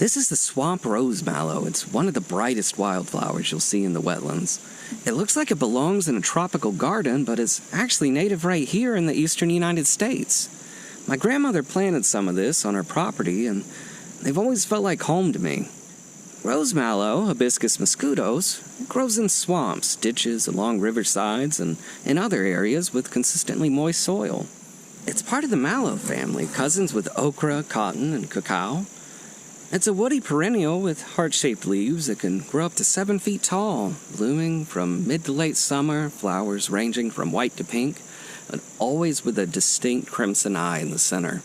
This is the Swamp Rose-mallow. It's one of the brightest wildflowers you'll see in the wetlands. It looks like it belongs in a tropical garden, but it's actually native right here in the eastern United States. My grandmother planted some of this on her property, and they've always felt like home to me. Rose-mallow, Hibiscus moscheutos, grows in swamps, ditches, along riversides, and in other areas with consistently moist soil. It's part of the mallow family, cousins with okra, cotton, and cacao. It's a woody perennial with heart-shaped leaves that can grow up to 7 feet tall, blooming from mid to late summer, flowers ranging from white to pink, but always with a distinct crimson eye in the center.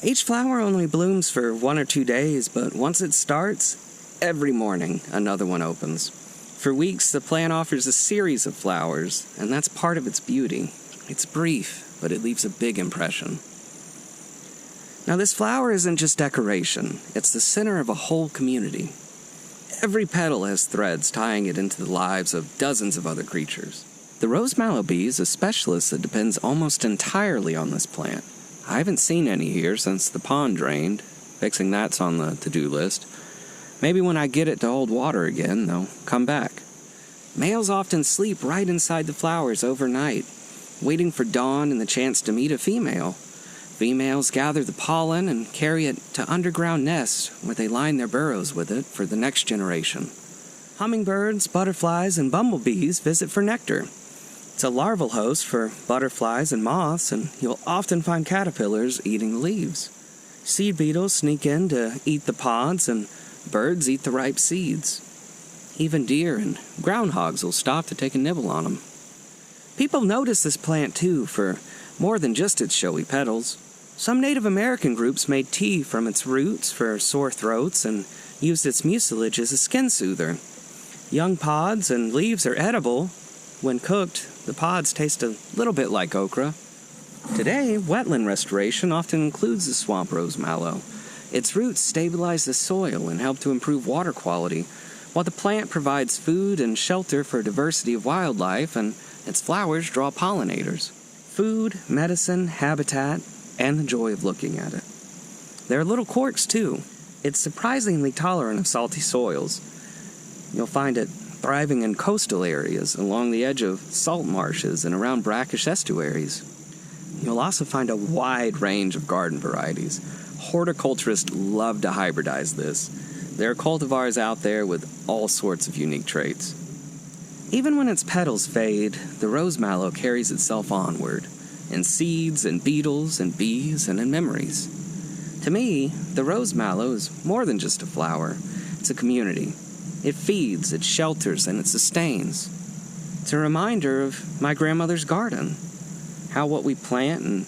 Each flower only blooms for 1 or 2 days, but once it starts, every morning another one opens. For weeks, the plant offers a series of flowers, and that's part of its beauty. It's brief, but it leaves a big impression. Now, this flower isn't just decoration. It's the center of a whole community. Every petal has threads tying it into the lives of dozens of other creatures. The rose-mallow bee is a specialist that depends almost entirely on this plant. I haven't seen any here since the pond drained. Fixing that's on the to-do list. Maybe when I get it to hold water again, they'll come back. Males often sleep right inside the flowers overnight, waiting for dawn and the chance to meet a female. Females gather the pollen and carry it to underground nests where they line their burrows with it for the next generation. Hummingbirds, butterflies, and bumblebees visit for nectar. It's a larval host for butterflies and moths, and you'll often find caterpillars eating the leaves. Seed beetles sneak in to eat the pods, and birds eat the ripe seeds. Even deer and groundhogs will stop to take a nibble on them. People notice this plant too for more than just its showy petals. Some Native American groups made tea from its roots for sore throats and used its mucilage as a skin soother. Young pods and leaves are edible. When cooked, the pods taste a little bit like okra. Today, wetland restoration often includes the swamp rose-mallow. Its roots stabilize the soil and help to improve water quality, while the plant provides food and shelter for a diversity of wildlife, and its flowers draw pollinators. Food, medicine, habitat, and the joy of looking at it. There are little quirks, too. It's surprisingly tolerant of salty soils. You'll find it thriving in coastal areas, along the edge of salt marshes and around brackish estuaries. You'll also find a wide range of garden varieties. Horticulturists love to hybridize this. There are cultivars out there with all sorts of unique traits. Even when its petals fade, the rose-mallow carries itself onward, in seeds and beetles and bees and in memories. To me, the rose-mallow is more than just a flower. It's a community. It feeds, it shelters, and it sustains. It's a reminder of my grandmother's garden, how what we plant and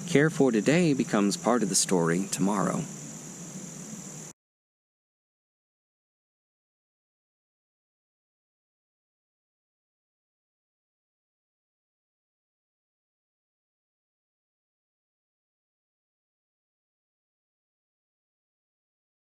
care for today becomes part of the story tomorrow.